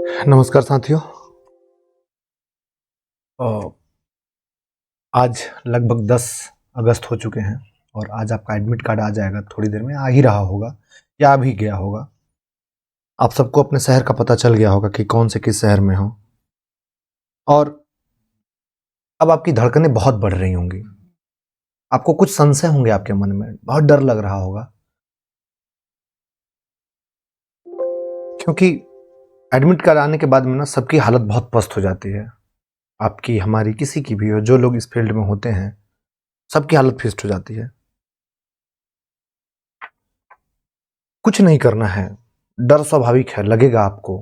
नमस्कार साथियों। अ, आज लगभग 10 अगस्त हो चुके हैं और आज आपका एडमिट कार्ड आ जाएगा। थोड़ी देर में आ ही रहा होगा या आ भी गया होगा। आप सबको अपने शहर का पता चल गया होगा कि कौन से किस शहर में हो, और अब आपकी धड़कनें बहुत बढ़ रही होंगी। आपको कुछ संशय होंगे आपके मन में, बहुत डर लग रहा होगा, क्योंकि एडमिट कार्ड आने के बाद में ना सबकी हालत बहुत पस्त हो जाती है। आपकी, हमारी, किसी की भी हो, जो लोग इस फील्ड में होते हैं, सबकी हालत फिस्ट हो जाती है। कुछ नहीं करना है, डर स्वाभाविक है, लगेगा आपको।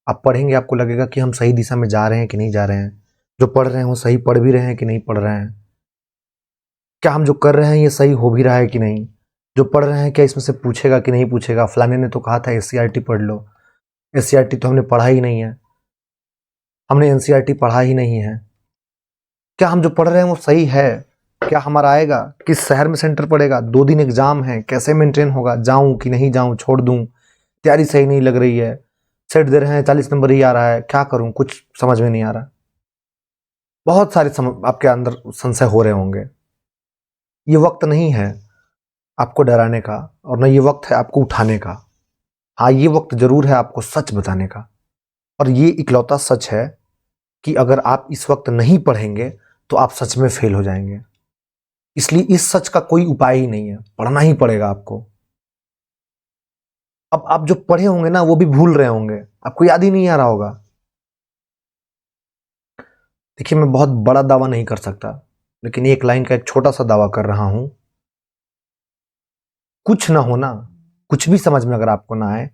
आप पढ़ेंगे, आपको लगेगा कि हम सही दिशा में जा रहे हैं कि नहीं जा रहे हैं, जो पढ़ रहे हैं वो सही पढ़ भी रहे हैं कि नहीं पढ़ रहे हैं, क्या हम जो कर रहे हैं ये सही हो भी रहा है कि नहीं, जो पढ़ रहे हैं क्या इसमें से पूछेगा कि नहीं पूछेगा। फलाने ने तो कहा था एससीईआरटी पढ़ लो, एससीईआरटी तो हमने पढ़ा ही नहीं है, हमने एनसीईआरटी पढ़ा ही नहीं है। क्या हम जो पढ़ रहे हैं वो सही है, क्या हमारा आएगा, किस शहर में सेंटर पड़ेगा, 2 दिन एग्जाम है, कैसे मेंटेन होगा, जाऊं कि नहीं जाऊं, छोड़ दूं, तैयारी सही नहीं लग रही है, सेट दे रहे हैं 40 नंबर ही आ रहा है, क्या करूं, कुछ समझ में नहीं आ रहा। बहुत सारे आपके अंदर संशय हो रहे होंगे। ये वक्त नहीं है आपको डराने का, और न ये वक्त है आपको उठाने का। हाँ, ये वक्त जरूर है आपको सच बताने का, और ये इकलौता सच है कि अगर आप इस वक्त नहीं पढ़ेंगे तो आप सच में फेल हो जाएंगे। इसलिए इस सच का कोई उपाय ही नहीं है, पढ़ना ही पड़ेगा आपको। अब आप जो पढ़े होंगे ना वो भी भूल रहे होंगे, आपको याद ही नहीं आ रहा होगा। देखिए, मैं बहुत बड़ा दावा नहीं कर सकता, लेकिन एक लाइन का एक छोटा सा दावा कर रहा हूं। कुछ ना होना, कुछ भी समझ में अगर आपको ना आए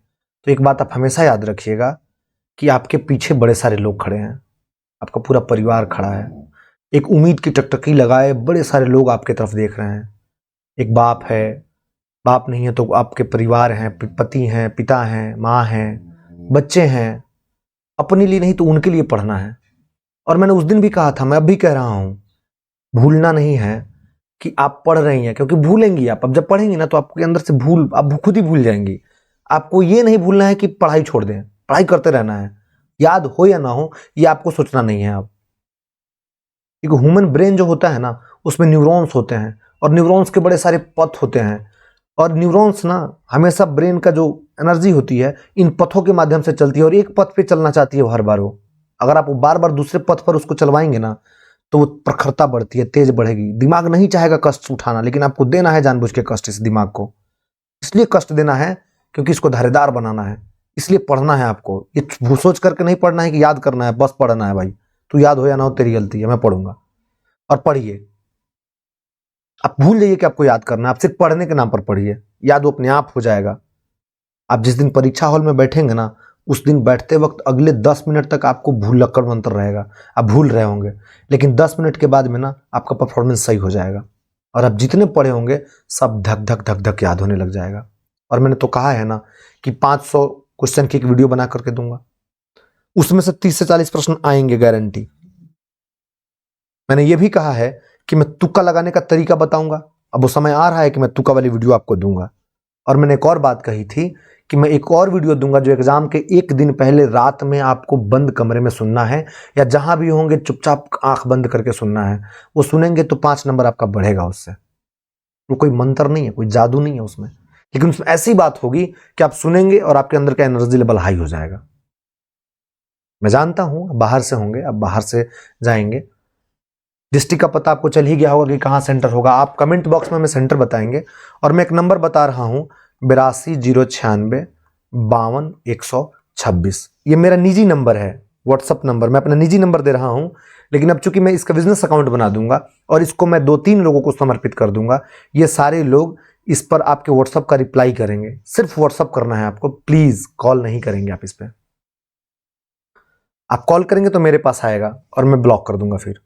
तो एक बात आप हमेशा याद रखिएगा कि आपके पीछे बड़े सारे लोग खड़े हैं, आपका पूरा परिवार खड़ा है। एक उम्मीद की टकटकी लगाए बड़े सारे लोग आपके तरफ देख रहे हैं। एक बाप है, बाप नहीं है तो आपके परिवार हैं, पति हैं, पिता हैं, माँ हैं, बच्चे हैं। अपने लिए नहीं तो उनके लिए पढ़ना है। और मैंने उस दिन भी कहा था, मैं अब भी कह रहा हूं, भूलना नहीं है कि आप पढ़ रही हैं, क्योंकि भूलेंगी आप। अब जब पढ़ेंगी ना तो आपके अंदर से आप खुद ही भूल जाएंगी। आपको ये नहीं भूलना है कि पढ़ाई छोड़ दें, पढ़ाई करते रहना है, याद हो या ना हो ये आपको सोचना नहीं है। अब एक ह्यूमन ब्रेन जो होता है ना, उसमें न्यूरॉन्स होते हैं, और न्यूरॉन्स के बड़े सारे पथ होते हैं, और न्यूरॉन्स ना हमेशा ब्रेन का जो एनर्जी होती है इन पथों के माध्यम से चलती है, और एक पथ पे चलना चाहती है वो हर बार। वो अगर आप बार बार दूसरे पथ पर उसको चलवाएंगे ना तो वो प्रखरता बढ़ती है, तेज बढ़ेगी। दिमाग नहीं चाहेगा कष्ट उठाना, लेकिन आपको देना है जानबूझ के कष्ट इस दिमाग को। इसलिए कष्ट देना है क्योंकि इसको धारीदार बनाना है। इसलिए पढ़ना है आपको, ये सोच करके नहीं पढ़ना है कि याद करना है, बस पढ़ना है। भाई तू याद हो या ना हो तेरी गलती है, मैं पढ़ूंगा। और पढ़िए, आप भूल जाइए कि आपको याद करना है, आप सिर्फ पढ़ने के नाम पर पढ़िए, याद वो अपने आप हो जाएगा। आप जिस दिन परीक्षा हॉल में बैठेंगे ना, उस दिन बैठते वक्त अगले 10 मिनट तक आपको भूल लक्कड़ मंत्र रहेगा, आप भूल रहे होंगे, लेकिन 10 मिनट के बाद में ना आपका परफॉर्मेंस सही हो जाएगा, और आप जितने पढ़े होंगे सब धक धक धक धक याद होने लग जाएगा। और मैंने तो कहा है ना कि 500 क्वेश्चन की एक वीडियो बना करके दूंगा, उसमें से 30 से 40 प्रश्न आएंगे, गारंटी। मैंने ये भी कहा है कि मैं तुक्का लगाने का तरीका बताऊंगा। अब वो समय आ रहा है कि मैं तुक्का वाली वीडियो आपको दूंगा। और मैंने एक और बात कही थी कि मैं एक और वीडियो दूंगा जो एग्जाम के एक दिन पहले रात में आपको बंद कमरे में सुनना है, या जहां भी होंगे चुपचाप आंख बंद करके सुनना है। वो सुनेंगे तो 5 नंबर आपका बढ़ेगा उससे। वो कोई मंत्र नहीं है, कोई जादू नहीं है उसमें, लेकिन उसमें ऐसी बात होगी कि आप सुनेंगे और आपके अंदर का एनर्जी लेवल हाई हो जाएगा। मैं जानता हूं बाहर से होंगे, अब बाहर से जाएंगे, डिस्ट्रिक्ट का पता आपको चल ही गया होगा कि कहाँ सेंटर होगा। आप कमेंट बॉक्स में हमें सेंटर बताएंगे, और मैं एक नंबर बता रहा हूँ, 82 096 52 126। ये मेरा निजी नंबर है, व्हाट्सअप नंबर, मैं अपना निजी नंबर दे रहा हूँ। लेकिन अब चूंकि मैं इसका बिजनेस अकाउंट बना दूंगा और इसको मैं 2-3 लोगों को समर्पित कर दूंगा, ये सारे लोग इस पर आपके व्हाट्सअप का रिप्लाई करेंगे। सिर्फ व्हाट्सअप करना है आपको, प्लीज कॉल नहीं करेंगे आप इस पर। आप कॉल करेंगे तो मेरे पास आएगा और मैं ब्लॉक कर दूंगा। फिर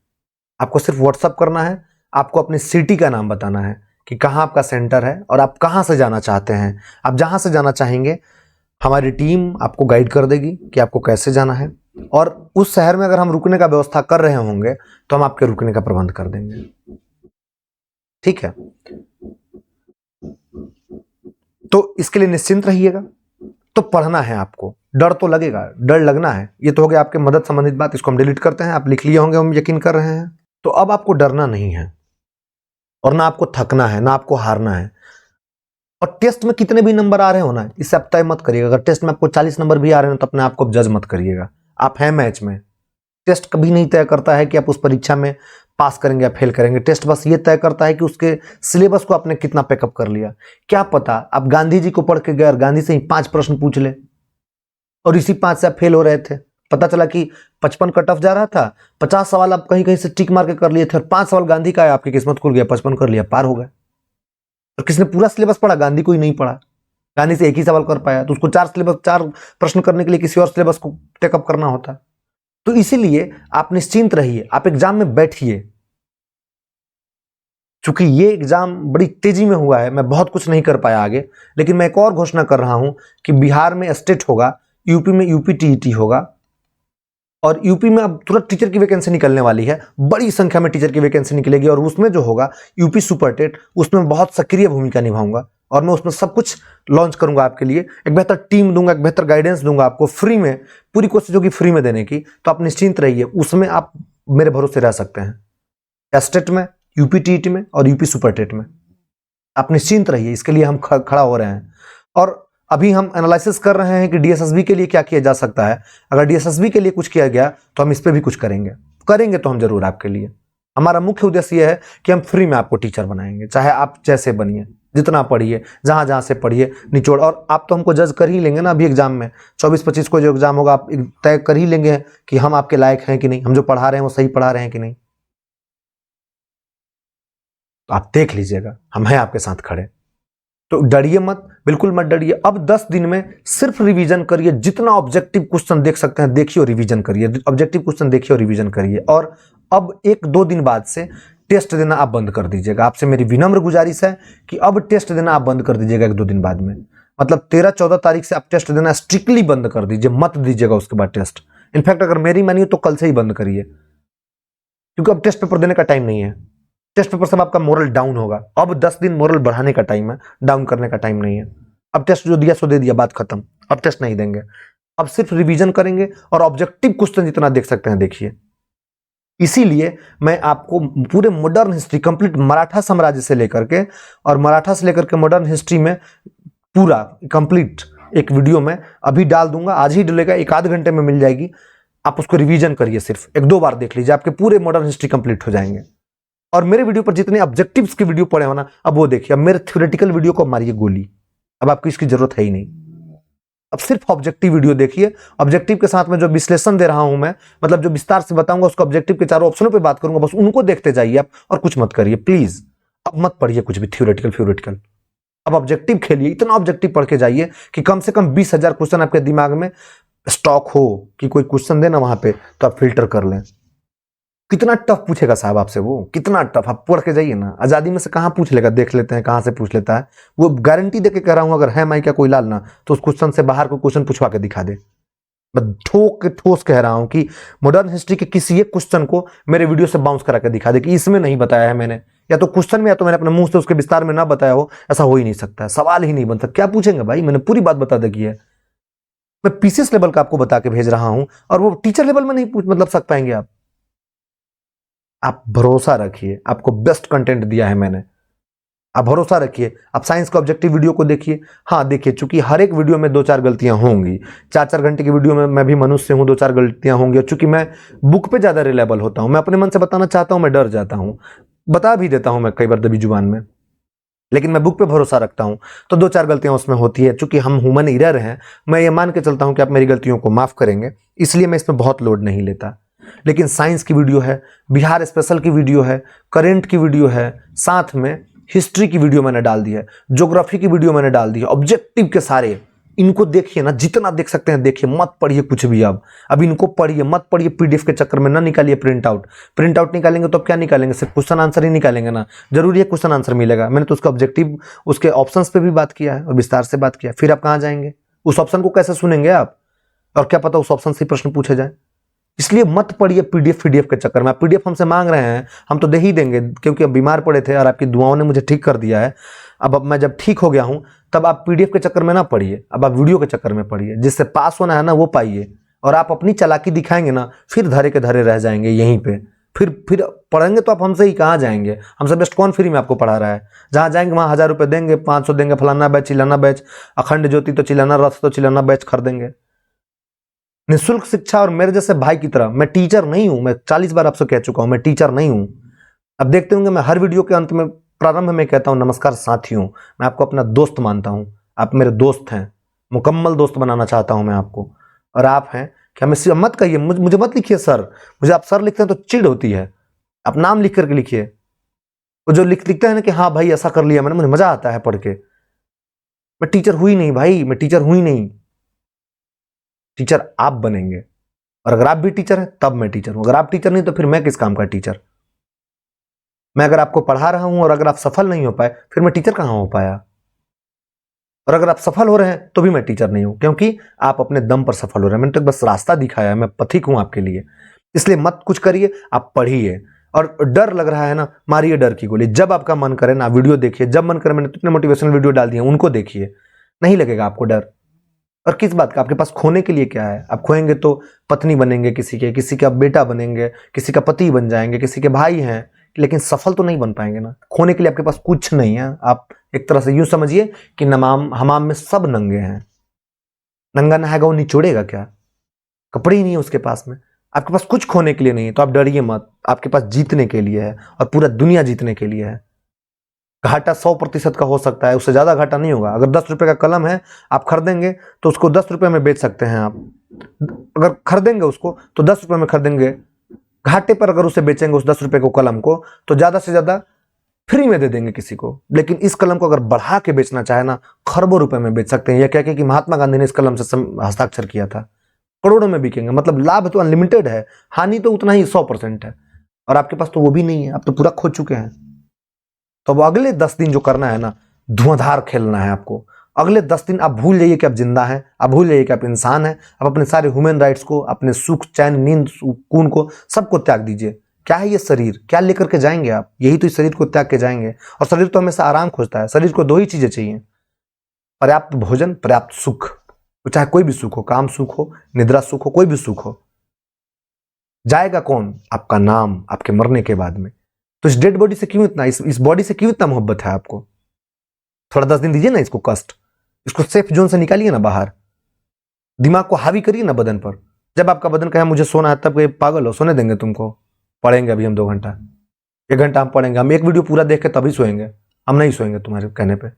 आपको सिर्फ व्हाट्सअप करना है, आपको अपनी सिटी का नाम बताना है कि कहाँ आपका सेंटर है और आप कहाँ से जाना चाहते हैं। आप जहाँ से जाना चाहेंगे हमारी टीम आपको गाइड कर देगी कि आपको कैसे जाना है, और उस शहर में अगर हम रुकने का व्यवस्था कर रहे होंगे तो हम आपके रुकने का प्रबंध कर देंगे। ठीक है, तो इसके लिए निश्चिंत रहिएगा। तो पढ़ना है आपको, डर तो लगेगा, डर लगना है। ये तो हो गया आपके मदद संबंधित बात, इसको हम डिलीट करते हैं। आप लिख लिए होंगे, हम यकीन कर रहे हैं। तो अब आपको डरना नहीं है और ना आपको थकना है, ना आपको हारना है। और टेस्ट में कितने भी नंबर आ रहे हो ना, इससे आप तय मत करिएगा। अगर टेस्ट में आपको 40 नंबर भी आ रहे हो तो अपने आप को जज मत करिएगा। आप हैं मैच में। टेस्ट कभी नहीं तय करता है कि आप उस परीक्षा में पास करेंगे या फेल करेंगे। टेस्ट बस ये तय करता है कि उसके सिलेबस को आपने कितना पैकअप कर लिया। क्या पता आप गांधी जी को पढ़ के गए और गांधी से ही 5 प्रश्न पूछ ले और इसी 5 से आप फेल हो रहे थे। पता चला कि 55 का टफ जा रहा था, 50 सवाल आप कहीं कहीं से टिक मार के कर लिए थे और 5 सवाल गांधी का है, आपकी किस्मत खुल गया, 55 कर लिया, पार हो गए। और किसने पूरा सिलेबस पढ़ा? गांधी को ही नहीं पढ़ा। गांधी से एक ही सवाल कर पाया, तो उसको 4 प्रश्न करने के लिए किसी और सिलेबस को टेकअप करना होता। तो इसीलिए आप निश्चिंत रहिए, आप एग्जाम में बैठिए। चूंकि ये एग्जाम बड़ी तेजी में हुआ है, मैं बहुत कुछ नहीं कर पाया आगे, लेकिन मैं एक और घोषणा कर रहा हूं कि बिहार में स्टेट होगा, यूपी में यूपी टीईटी होगा और यूपी में अब तुरंत टीचर की वैकेंसी निकलने वाली है। बड़ी संख्या में टीचर की वैकेंसी निकलेगी और उसमें जो होगा यूपी सुपर टेट, उसमें बहुत सक्रिय भूमिका निभाऊंगा और मैं उसमें सब कुछ लॉन्च करूंगा आपके लिए। एक बेहतर टीम दूंगा, एक बेहतर गाइडेंस दूंगा आपको फ्री में, पूरी कोशिश होगी फ्री में देने की। तो आप निश्चिंत रहिए, उसमें आप मेरे भरोसे रह सकते हैं। स्टेट में, यूपी टीईटी में और यूपी सुपर टेट में आप निश्चिंत रहिए, इसके लिए हम खड़ा हो रहे हैं। और अभी हम एनालिसिस कर रहे हैं कि डीएसएसबी के लिए क्या किया जा सकता है। अगर डीएसएसबी के लिए कुछ किया गया तो हम इस पर भी कुछ करेंगे तो हम जरूर आपके लिए। हमारा मुख्य उद्देश्य यह है कि हम फ्री में आपको टीचर बनाएंगे, चाहे आप जैसे बनिए, जितना पढ़िए, जहां जहां से पढ़िए, निचोड़। और आप तो हमको जज कर ही लेंगे ना अभी एग्जाम में, 24-25 को जो एग्जाम होगा आप तय कर ही लेंगे कि हम आपके लायक हैं कि नहीं, हम जो पढ़ा रहे हैं वो सही पढ़ा रहे हैं कि नहीं। तो आप देख लीजिएगा, हम हैं आपके साथ खड़े। तो डरिए मत, बिल्कुल मत डरिए। अब 10 दिन में सिर्फ रिवीजन करिए, जितना ऑब्जेक्टिव क्वेश्चन देख सकते हैं देखिए और रिवीजन करिए, ऑब्जेक्टिव क्वेश्चन देखिए और रिवीजन करिए। और अब 1-2 दिन बाद से टेस्ट देना आप बंद कर दीजिएगा। आपसे मेरी विनम्र गुजारिश है कि अब टेस्ट देना आप बंद कर दीजिएगा 1-2 दिन बाद में। मतलब 13-14 तारीख से आप टेस्ट देना स्ट्रिक्टली बंद कर दीजिए, मत दीजिएगा उसके बाद टेस्ट। इनफैक्ट अगर मेरी मानिए तो कल से ही बंद करिए, क्योंकि अब टेस्ट पेपर देने का टाइम नहीं है। टेस्ट पेपर से आपका मोरल डाउन होगा। अब 10 दिन मोरल बढ़ाने का टाइम है, डाउन करने का टाइम नहीं है। अब टेस्ट जो दिया सो दे दिया, बात खत्म। अब टेस्ट नहीं देंगे, अब सिर्फ रिवीजन करेंगे और ऑब्जेक्टिव क्वेश्चन जितना देख सकते हैं देखिए। इसीलिए मैं आपको पूरे मॉडर्न हिस्ट्री कंप्लीट, मराठा साम्राज्य से लेकर के और मराठा से लेकर के मॉडर्न हिस्ट्री में पूरा कंप्लीट एक वीडियो में अभी डाल दूंगा। आज ही डलेगा, 1-8 घंटे में मिल जाएगी। आप उसको रिवीजन करिए, सिर्फ 1-2 बार देख लीजिए, आपके पूरे मॉडर्न हिस्ट्री कंप्लीट हो जाएंगे। और मेरे वीडियो पर जितने ऑब्जेक्टिव्स के वीडियो पड़े हो ना, अब वो देखिए। अब मेरे थ्योरेटिकल वीडियो को मारिए गोली, अब आपको इसकी जरूरत है ही नहीं। अब सिर्फ ऑब्जेक्टिव वीडियो देखिए। ऑब्जेक्टिव के साथ में जो विश्लेषण दे रहा हूं मैं, मतलब जो विस्तार से बताऊंगा, उसको ऑब्जेक्टिव के चारों ऑप्शनों पे बात करूंगा, बस उनको देखते जाइए आप और कुछ मत करिए प्लीज। अब मत पढ़िए कुछ भी थ्योरेटिकल। अब ऑब्जेक्टिव खेलिए, इतना ऑब्जेक्टिव पढ़ के जाइए कि कम से कम 20,000 क्वेश्चन आपके दिमाग में स्टॉक हो कि कोई क्वेश्चन देना वहां पे तो आप फिल्टर कर लें। कितना टफ पूछेगा साहब आपसे, वो कितना टफ, आप पढ़ के जाइए ना। आजादी में से कहां पूछ लेगा, देख लेते हैं कहां से पूछ लेता है। वो गारंटी देके कह रहा हूं, अगर है माई का कोई लाल ना, तो उस क्वेश्चन से बाहर को क्वेश्चन पूछवा के दिखा दे। मैं ठोस कह रहा हूं कि मॉडर्न हिस्ट्री के किसी एक क्वेश्चन को मेरे वीडियो से बाउंस करा के दिखा दे कि इसमें नहीं बताया है मैंने, या तो क्वेश्चन में, या तो मैंने अपने मुंह से उसके विस्तार में ना बताया हो। ऐसा हो ही नहीं सकता, सवाल ही नहीं बनता। क्या पूछेंगे भाई, मैंने पूरी बात बता दी है। मैं पीसीएस लेवल का आपको बता के भेज रहा हूं और वो टीचर लेवल में नहीं मतलब सक पाएंगे आप भरोसा रखिए, आपको बेस्ट कंटेंट दिया है मैंने, आप भरोसा रखिए। आप साइंस का ऑब्जेक्टिव वीडियो को देखिए। हाँ देखिए, चूंकि हर एक वीडियो में 2-4 गलतियां होंगी, 4-4 घंटे की वीडियो में मैं भी मनुष्य हूं, 2-4 गलतियां होंगी। और चूंकि मैं बुक पे ज्यादा रिलायबल होता हूं, मैं अपने मन से बताना चाहता हूं, मैं डर जाता हूं, बता भी देता हूं मैं कई बार दबी जुबान में, लेकिन मैं बुक पे भरोसा रखता हूं। तो 2-4 गलतियां उसमें होती है, चूंकि हम ह्यूमन एरर हैं। मैं ये मान के चलता हूं कि आप मेरी गलतियों को माफ करेंगे, इसलिए मैं इसमें बहुत लोड नहीं लेता। लेकिन साइंस की वीडियो है, बिहार स्पेशल की वीडियो है, करेंट की वीडियो है, साथ में हिस्ट्री की वीडियो मैंने डाल दी है, ज्योग्राफी की वीडियो मैंने डाल दी है, ऑब्जेक्टिव के सारे। इनको देखिए ना, जितना देख सकते हैं देखिए, मत पढ़िए कुछ भी। अब इनको पढ़िए, मत पढ़िए पीडीएफ के चक्कर में, ना निकालिए प्रिंट आउट निकालेंगे तो अब क्या निकालेंगे, सिर्फ क्वेश्चन आंसर ही निकालेंगे ना, जरूरी है क्वेश्चन आंसर मिलेगा। मैंने तो उसका ऑब्जेक्टिव, उसके ऑप्शंस पे भी बात किया है और विस्तार से बात किया। फिर आप कहाँ जाएंगे, उस ऑप्शन को कैसे सुनेंगे आप, और क्या पता उस ऑप्शन से प्रश्न पूछे जाए। इसलिए मत पढ़िए पीडीएफ के चक्कर में। आप पीडीएफ हमसे मांग रहे हैं, हम तो दे ही देंगे, क्योंकि अब बीमार पड़े थे और आपकी दुआओं ने मुझे ठीक कर दिया है। अब मैं जब ठीक हो गया हूं तब आप पीडीएफ के चक्कर में ना पढ़िए, अब आप वीडियो के चक्कर में पढ़िए। जिससे पास होना है ना वो पाइए, और आप अपनी चालाकी दिखाएंगे ना फिर धरे के धरे रह जाएंगे यहीं पे। फिर पढ़ेंगे तो आप हमसे ही कहाँ जाएंगे? हमसे बेस्ट कौन फ्री में आपको पढ़ा रहा है? जहाँ जाएंगे वहाँ 1000 रुपये देंगे, 500 देंगे, फलाना बैच, चिलाना बैच, अखंड ज्योति तो चिलाना, रथ तो चिलाना बैच खरीदेंगे। निःशुल्क शिक्षा। और मेरे जैसे भाई की तरह, मैं टीचर नहीं हूं, मैं 40 बार आपसे कह चुका हूं, मैं टीचर नहीं हूं। अब देखते होंगे मैं हर वीडियो के अंत में, प्रारंभ में कहता हूं नमस्कार साथियों, मैं आपको अपना दोस्त मानता हूं, आप मेरे दोस्त हैं, मुकम्मल दोस्त बनाना चाहता हूं मैं आपको, और आप हैं। क्या मैं मत कहिए, मुझे मत लिखिए सर, मुझे आप सर लिखते हैं तो चिढ़ होती है। आप नाम लिख करके लिखिए। वो जो लिखता है ना कि हाँ भाई ऐसा कर लिया मैंने, मुझे मजा आता है पढ़ के। मैं टीचर हुई नहीं भाई, मैं टीचर हुई नहीं। टीचर आप बनेंगे, और अगर आप भी टीचर हैं तब मैं टीचर हूं। अगर आप टीचर नहीं तो फिर मैं किस काम का टीचर? मैं अगर आपको पढ़ा रहा हूं और अगर आप सफल नहीं हो पाए, फिर मैं टीचर कहां हो पाया? और अगर आप सफल हो रहे हैं तो भी मैं टीचर नहीं हूं, क्योंकि आप अपने दम पर सफल हो रहे हैं। मैंने तो बस रास्ता दिखाया है, मैं पथिक हूं आपके लिए। इसलिए मत कुछ करिए, आप पढ़िए। और डर लग रहा है ना, मारिए डर की गोली। जब आपका मन करे ना वीडियो देखिए, जब मन करे, मैंने कितने मोटिवेशनल वीडियो डाल दिए उनको देखिए, नहीं लगेगा आपको डर। और किस बात का? आपके पास खोने के लिए क्या है? आप खोएंगे तो पत्नी बनेंगे किसी का बेटा बनेंगे, किसी का पति बन जाएंगे, किसी के भाई हैं, लेकिन सफल तो नहीं बन पाएंगे ना। खोने के लिए आपके पास कुछ नहीं है। आप एक तरह से यूं समझिए कि नमाम हमाम में सब नंगे हैं। नंगा नहाएगा वो निचोड़ेगा क्या? कपड़े ही नहीं है उसके पास में। आपके पास कुछ खोने के लिए नहीं है, तो आप डरिए मत। आपके पास जीतने के लिए है, और पूरा दुनिया जीतने के लिए है। घाटा 100% का हो सकता है, उससे ज्यादा घाटा नहीं होगा। अगर 10 रुपए का कलम है, आप खरीदेंगे तो उसको 10 रुपए में बेच सकते हैं आप। अगर खरीदेंगे उसको तो 10 रुपए में खरीदेंगे। घाटे पर अगर उसे बेचेंगे उस 10 रुपए को, कलम को, तो ज्यादा से ज्यादा फ्री में दे देंगे किसी को। लेकिन इस कलम को अगर बढ़ा के बेचना चाहे ना, खरबों रुपए में बेच सकते हैं। यह कह के कि महात्मा गांधी ने इस कलम से हस्ताक्षर किया था, करोड़ों में बिकेंगे। मतलब लाभ तो अनलिमिटेड है, हानि तो उतना ही 100% है। और आपके पास तो वो भी नहीं है, आप तो पूरा खो चुके हैं। तो अब अगले 10 दिन जो करना है ना, धुआंधार खेलना है आपको। अगले 10 दिन आप भूल जाइए कि आप जिंदा हैं, आप भूल जाइए कि आप इंसान हैं। आप अपने सारे ह्यूमन राइट्स को, अपने सुख, चैन, नींद, सुकून को, सबको त्याग दीजिए। क्या है ये शरीर? क्या लेकर के जाएंगे आप? यही तो इस शरीर को त्याग के जाएंगे। और शरीर तो हमेशा आराम खोजता है। शरीर को 2 ही चीजें चाहिए, पर्याप्त भोजन, पर्याप्त सुख। चाहे कोई भी सुख हो, काम सुख हो, निद्रा सुख हो, कोई भी सुख हो। जाएगा कौन? आपका नाम, आपके मरने के बाद में। तो इस डेड बॉडी से क्यों इतना, इस बॉडी से क्यों इतना मोहब्बत है आपको? थोड़ा 10 दिन दीजिए ना इसको कष्ट, इसको सेफ जोन से निकालिए ना बाहर। दिमाग को हावी करिए ना बदन पर। जब आपका बदन कहे मुझे सोना है, तब पागल हो, सोने देंगे तुमको? पढ़ेंगे अभी हम 2 घंटा, 1 घंटा हम पढ़ेंगे। हम एक वीडियो पूरा देख के तभी सोएंगे, हम नहीं सोएंगे तुम्हारे कहने पे।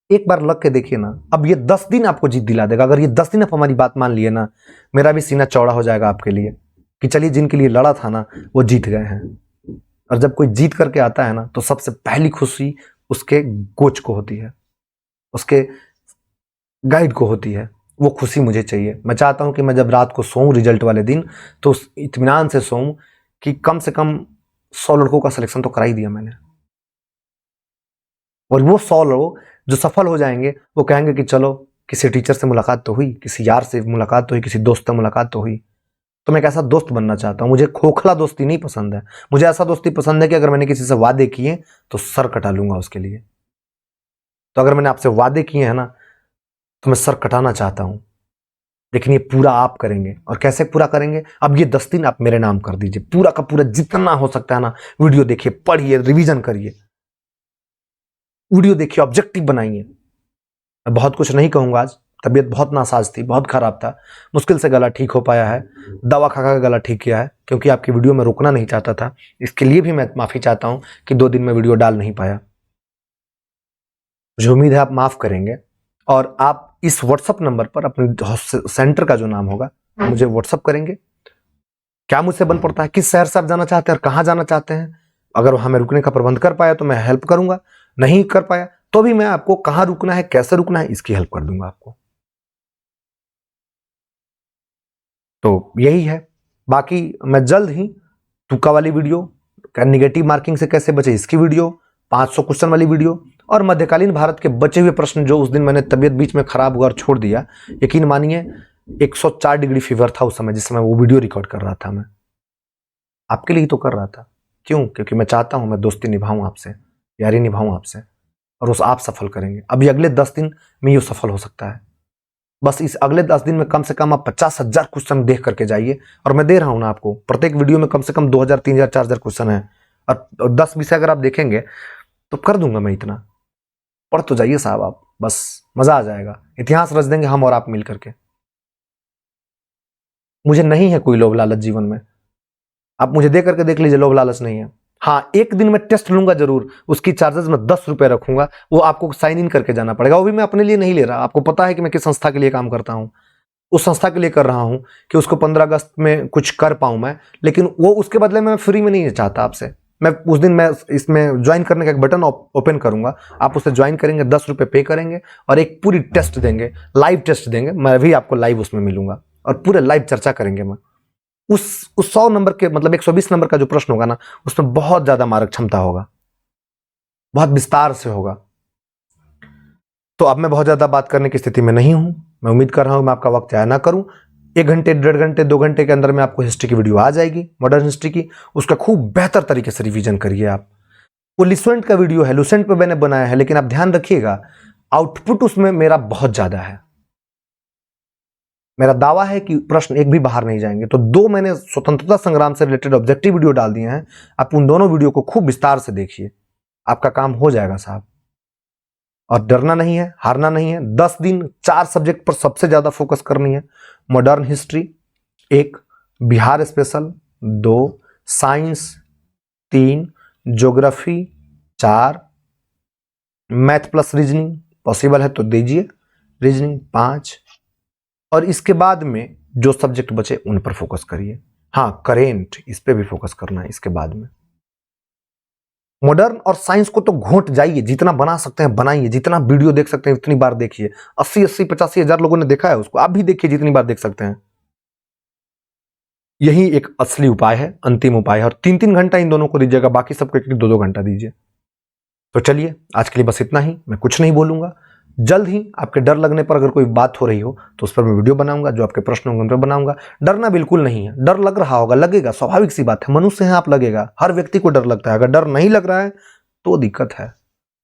एक बार लग के देखिए ना, अब ये 10 दिन आपको जीत दिला देगा। अगर ये 10 दिन आप हमारी बात मान लिए ना, मेरा भी सीना चौड़ा हो जाएगा आपके लिए, कि चलिए जिनके लिए लड़ा था ना वो जीत गए हैं। और जब कोई जीत करके आता है ना, तो सबसे पहली खुशी उसके कोच को होती है, उसके गाइड को होती है। वो खुशी मुझे चाहिए। मैं चाहता हूं कि मैं जब रात को सोऊं रिजल्ट वाले दिन, तो उस इत्मीनान से सोऊं कि कम से कम 100 लड़कों का सिलेक्शन तो करा ही दिया मैंने। और वो 100 लोग जो सफल हो जाएंगे, वो कहेंगे कि चलो किसी टीचर से मुलाकात तो हुई, किसी यार से मुलाकात तो हुई, किसी दोस्त से मुलाकात तो हुई। तो मैं एक ऐसा दोस्त बनना चाहता हूं। मुझे खोखला दोस्ती नहीं पसंद है। मुझे ऐसा दोस्ती पसंद है कि अगर मैंने किसी से वादे किए तो सर कटा लूंगा उसके लिए। तो अगर मैंने आपसे वादे किए हैं ना, तो मैं सर कटाना चाहता हूं। लेकिन ये पूरा आप करेंगे। और कैसे पूरा करेंगे? अब ये 10 दिन आप मेरे नाम कर दीजिए, पूरा का पूरा जितना हो सकता है ना। वीडियो देखिए, पढ़िए, रिवीजन करिए, वीडियो देखिए, ऑब्जेक्टिव बनाइए। मैं बहुत कुछ नहीं कहूंगा आज, तबीयत बहुत नासाज थी, बहुत खराब था, मुश्किल से गला ठीक हो पाया है। दवा खा खा के गला ठीक किया है, क्योंकि आपकी वीडियो में रुकना नहीं चाहता था। इसके लिए भी मैं माफी चाहता हूं कि 2 दिन में वीडियो डाल नहीं पाया। मुझे उम्मीद है आप माफ करेंगे। और आप इस व्हाट्सएप नंबर पर अपने सेंटर का जो नाम होगा मुझे व्हाट्सएप करेंगे। क्या मुझसे बन पड़ता है, किस शहर से आप जाना चाहते हैं और कहां जाना चाहते हैं। अगर वहां मैं रुकने का प्रबंध कर पाया तो मैं हेल्प करूंगा, नहीं कर पाया तो भी मैं आपको कहां रुकना है, कैसे रुकना है, इसकी हेल्प कर दूंगा आपको। तो यही है। बाकी मैं जल्द ही तुक्का वाली वीडियो, निगेटिव मार्किंग से कैसे बचे इसकी वीडियो, 500 क्वेश्चन वाली वीडियो, और मध्यकालीन भारत के बचे हुए प्रश्न जो उस दिन मैंने तबियत बीच में खराब हुआ और छोड़ दिया। यकीन मानिए 104 डिग्री फीवर था उस समय, जिस समय वो वीडियो रिकॉर्ड कर रहा था। मैं आपके लिए ही तो कर रहा था। क्यों? क्योंकि मैं चाहता हूं मैं दोस्ती निभाऊं आपसे, यारी निभाऊं आपसे। और उस आप सफल करेंगे। अभी अगले 10 दिन में ये सफल हो सकता है। बस इस अगले 10 दिन में कम से कम आप 50,000 क्वेश्चन देख करके जाइए, और मैं दे रहा हूं ना आपको, प्रत्येक वीडियो में कम से कम 2,000, 3,000, 4,000 क्वेश्चन है, और 10 विषय अगर आप देखेंगे तो कर दूंगा मैं इतना। पढ़ तो जाइए साहब आप, बस मजा आ जाएगा। इतिहास रच देंगे हम और आप मिल करके। मुझे नहीं है कोई लोभ लालच जीवन में, आप मुझे दे करके देख लीजिए, लोभ लालच नहीं है। हाँ, एक दिन में टेस्ट लूंगा जरूर, उसकी चार्जेस में 10 रुपए रखूंगा, वो आपको साइन इन करके जाना पड़ेगा। वो भी मैं अपने लिए नहीं ले रहा, आपको पता है कि मैं किस संस्था के लिए काम करता हूं, उस संस्था के लिए कर रहा हूं कि उसको 15 अगस्त में कुछ कर पाऊं मैं, लेकिन वो उसके बदले में मैं फ्री में नहीं चाहता आपसे। मैं उस दिन मैं इसमें ज्वाइन करने का एक बटन ओपन करूंगा, आप उसे ज्वाइन करेंगे, 10 रुपए पे करेंगे और एक पूरी टेस्ट देंगे, लाइव टेस्ट देंगे, मैं भी आपको लाइव उसमें मिलूंगा और पूरे लाइव चर्चा करेंगे। मैं उस 100 नंबर के मतलब 120 नंबर का जो प्रश्न होगा ना, उसमें बहुत ज्यादा मार्क क्षमता होगा, बहुत विस्तार से होगा। तो अब मैं बहुत ज्यादा बात करने की स्थिति में नहीं हूं। मैं उम्मीद कर रहा हूं मैं आपका वक्त जाया ना करूं। 1 घंटे, 1.5 घंटे, 2 घंटे के अंदर में आपको हिस्ट्री की वीडियो आ जाएगी, मॉडर्न हिस्ट्री की। उसका खूब बेहतर तरीके से रिवीजन करिए आप। वो लुसेंट का वीडियो है, लुसेंट पे मैंने बनाया है, लेकिन आप ध्यान रखिएगा आउटपुट उसमें मेरा बहुत ज्यादा है। मेरा दावा है कि प्रश्न एक भी बाहर नहीं जाएंगे। तो 2 मैंने स्वतंत्रता संग्राम से रिलेटेड ऑब्जेक्टिव वीडियो डाल दिए हैं, आप उन दोनों वीडियो को खूब विस्तार से देखिए, आपका काम हो जाएगा साहब। और डरना नहीं है, हारना नहीं है। 10 दिन 4 सब्जेक्ट पर सबसे ज्यादा फोकस करनी है। Modern history 1, Bihar special 2, science 3, geography 4, math plus reasoning possible है तो दीजिए, रीजनिंग 5, और इसके बाद में जो सब्जेक्ट बचे उन पर फोकस करिए। हाँ, करेंट इस पे भी फोकस करना है इसके बाद में। मॉडर्न और साइंस को तो घोंट जाइए, जितना बना सकते हैं बनाइए, जितना वीडियो देख सकते हैं उतनी बार देखिए। 80-80, 85 हजार लोगों ने देखा है उसको, आप भी देखिए जितनी बार देख सकते हैं। यही एक असली उपाय है, अंतिम उपाय है। और 3-3 घंटा इन दोनों को दीजिएगा, बाकी सबको 1-2 घंटा दीजिए। तो चलिए, आज के लिए बस इतना ही। मैं कुछ नहीं बोलूंगा। जल्द ही आपके डर लगने पर अगर कोई बात हो रही हो तो उस पर मैं वीडियो बनाऊंगा, जो आपके प्रश्न होंगे उन पर बनाऊंगा। डरना बिल्कुल नहीं है। डर लग रहा होगा, लगेगा, स्वाभाविक सी बात है, मनुष्य हैं आप, लगेगा। हर व्यक्ति को डर लगता है। अगर डर नहीं लग रहा है तो दिक्कत है,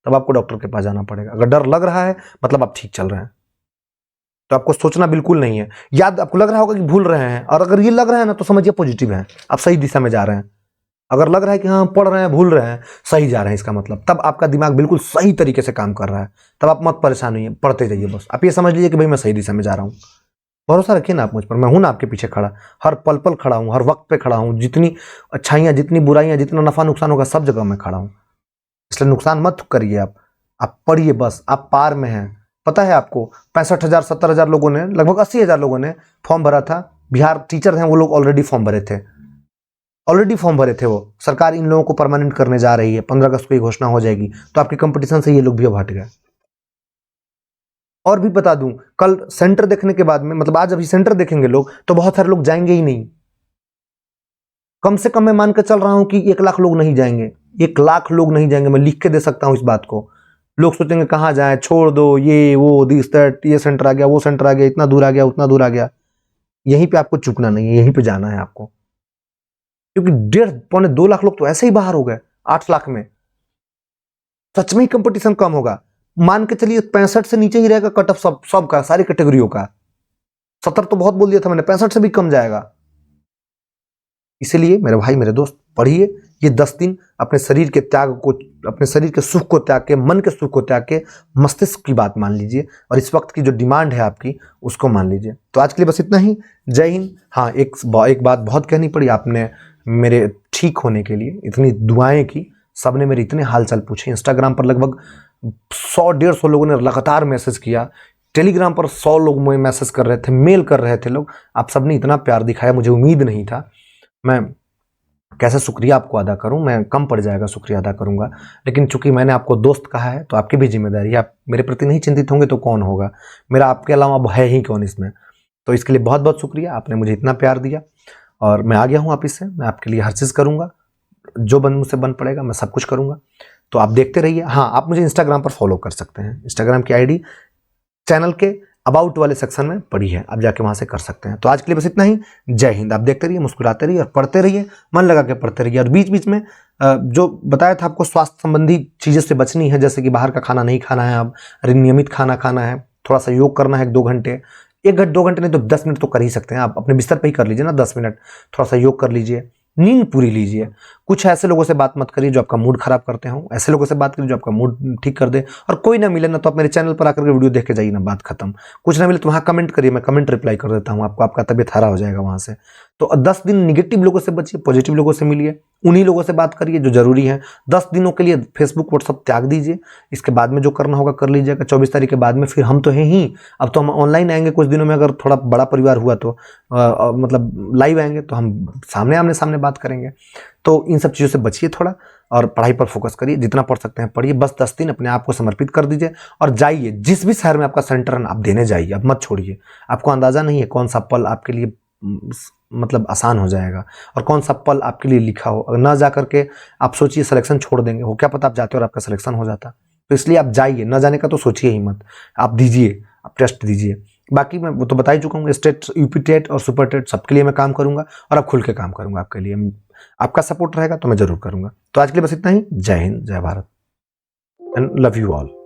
तब आपको डॉक्टर के पास जाना पड़ेगा। अगर डर लग रहा है मतलब आप ठीक चल रहे हैं। तो आपको सोचना बिल्कुल नहीं है। याद आपको लग रहा होगा कि भूल रहे हैं, और अगर ये लग रहा है ना तो समझिए पॉजिटिव है, आप सही दिशा में जा रहे हैं। अगर लग रहा है कि हाँ पढ़ रहे हैं, भूल रहे हैं, सही जा रहे हैं, इसका मतलब तब आपका दिमाग बिल्कुल सही तरीके से काम कर रहा है। तब आप मत परेशान होइए, पढ़ते जाइए। बस आप ये समझ लीजिए कि भाई मैं सही दिशा में जा रहा हूँ। भरोसा रखिए ना आप मुझ पर, मैं हूं ना आपके पीछे खड़ा, हर पल पल खड़ा हूं, हर वक्त पे खड़ा हूं। जितनी अच्छाइयां, जितनी बुराइयां, जितना नफा नुकसान होगा, सब जगह मैं खड़ा हूं। इसलिए नुकसान मत करिए आप पढ़िए बस। आप पार में हैं। पता है आपको 65,000, 70,000 लोगों ने, लगभग 80,000 लोगों ने फॉर्म भरा था। बिहार टीचर हैं वो लोग, ऑलरेडी फॉर्म भरे थे, वो। सरकार इन लोगों को परमानेंट करने जा रही है, 15 अगस्त को ये घोषणा हो जाएगी। तो आपके कंपटीशन से ये लोग भी अब हट गए। और भी बता दूं, कल सेंटर देखने के बाद में, मतलब आज अभी सेंटर देखेंगे लोग, तो बहुत सारे लोग जाएंगे ही नहीं। कम से कम मैं मान कर चल रहा हूं कि 1 लाख लोग नहीं जाएंगे। 1 लाख लोग नहीं जाएंगे, मैं लिख के दे सकता हूं इस बात को। लोग सोचेंगे कहां जाए, छोड़ दो, ये वो दिस दैट, ये सेंटर आ गया, वो सेंटर आ गया, इतना दूर आ गया, उतना दूर आ गया। यहीं पे आपको चुकना नहीं है, यहीं पे जाना है आपको। क्योंकि 1.5-2 लाख लोग तो ऐसे ही बाहर हो गए 8 लाख में। सच में ही कंपटीशन कम होगा। मान के चलिए 65 से नीचे ही रहेगा कट ऑफ सबका, सारी कैटेगरियों का। 70 तो बहुत बोल दिया था मैंने, 65 से भी कम जाएगा। इसलिए मेरे भाई, मेरे दोस्त, पढ़िए। ये 10 दिन अपने शरीर के त्याग को, अपने शरीर के सुख को त्याग के, मन के सुख को त्याग के मस्तिष्क की बात मान लीजिए, और इस वक्त की जो डिमांड है आपकी उसको मान लीजिए। तो आज के लिए बस इतना ही। जय हिंद। हाँ, एक बात बहुत कहनी पड़ी, आपने मेरे ठीक होने के लिए इतनी दुआएं की, सबने मेरे इतने हालचाल पूछे। इंस्टाग्राम पर लगभग 100-150 लोगों ने लगातार मैसेज किया, टेलीग्राम पर 100 लोग मुझे मैसेज कर रहे थे, मेल कर रहे थे लोग। आप सबने इतना प्यार दिखाया, मुझे उम्मीद नहीं था। मैं कैसे शुक्रिया आपको अदा करूं, मैं कम पड़ जाएगा शुक्रिया अदा करूंगा। लेकिन चूंकि मैंने आपको दोस्त कहा है तो आपकी भी जिम्मेदारी है। आप मेरे प्रति नहीं चिंतित होंगे तो कौन होगा, मेरा आपके अलावा अब है ही कौन इसमें। तो इसके लिए बहुत बहुत शुक्रिया, आपने मुझे इतना प्यार दिया। और मैं आ गया हूँ ऑफिस से, मैं आपके लिए हर चीज़ करूँगा, जो मुझसे बन पड़ेगा मैं सब कुछ करूँगा। तो आप देखते रहिए। हाँ, आप मुझे इंस्टाग्राम पर फॉलो कर सकते हैं। इंस्टाग्राम की आईडी चैनल के अबाउट वाले सेक्शन में पड़ी है, आप जाके वहाँ से कर सकते हैं। तो आज के लिए बस इतना ही। जय हिंद। आप देखते रहिए, मुस्कुराते रहिए और पढ़ते रहिए, मन लगा के पढ़ते रहिए। और बीच बीच में जो बताया था आपको स्वास्थ्य संबंधी चीज़ों से बचनी है, जैसे कि बाहर का खाना नहीं खाना है, आप नियमित खाना खाना है, थोड़ा सा योग करना है 2 घंटे, 1 घंटे 2 घंटे नहीं तो 10 मिनट तो कर ही सकते हैं। आप अपने बिस्तर पे ही कर लीजिए ना 10 मिनट, थोड़ा सा योग कर लीजिए, नींद पूरी लीजिए। कुछ ऐसे लोगों से बात मत करिए जो आपका मूड खराब करते हो, ऐसे लोगों से बात करिए जो आपका मूड ठीक कर दे। और कोई ना मिले ना तो आप मेरे चैनल पर आकर के वीडियो देख के जाइए ना, बात खत्म। कुछ ना मिले तो वहाँ कमेंट करिए, मैं कमेंट रिप्लाई कर देता हूँ आपको, आपका तबीयत हरा हो जाएगा वहाँ से। तो 10 दिन निगेटिव लोगों से बचिए, पॉजिटिव लोगों से मिलिए, उन्हीं लोगों से बात करिए जो जरूरी है। 10 दिनों के लिए फेसबुक व्हाट्सअप त्याग दीजिए, इसके बाद में जो करना होगा कर लीजिएगा। 24 तारीख के बाद में फिर हम तो हैं ही, अब तो हम ऑनलाइन आएंगे कुछ दिनों में, अगर थोड़ा बड़ा परिवार हुआ तो मतलब लाइव आएंगे तो हम सामने आमने सामने बात करेंगे। तो इन सब चीज़ों से बचिए थोड़ा, और पढ़ाई पर फोकस करिए, जितना पढ़ सकते हैं पढ़िए। बस 10 दिन अपने आप को समर्पित कर दीजिए और जाइए, जिस भी शहर में आपका सेंटर है आप देने जाइए, अब मत छोड़िए। आपको अंदाजा नहीं है कौन सा पल आपके लिए मतलब आसान हो जाएगा और कौन सा पल आपके लिए लिखा हो। अगर ना जा करके आप सोचिए सिलेक्शन छोड़ देंगे, हो क्या पता आप जाते और आपका सिलेक्शन हो जाता। तो इसलिए आप जाइए, ना जाने का तो सोचिए ही मत, आप दीजिए, आप टेस्ट दीजिए। बाकी मैं वो तो बता ही चुका हूँ, स्टेट, यूपी टेट और सुपर टेट सबके लिए मैं काम करूंगा और अब खुल के काम करूंगा आपके लिए। आपका सपोर्ट रहेगा तो मैं जरूर करूंगा। तो आज के लिए बस इतना ही। जय हिंद, जय Bharat and love you all.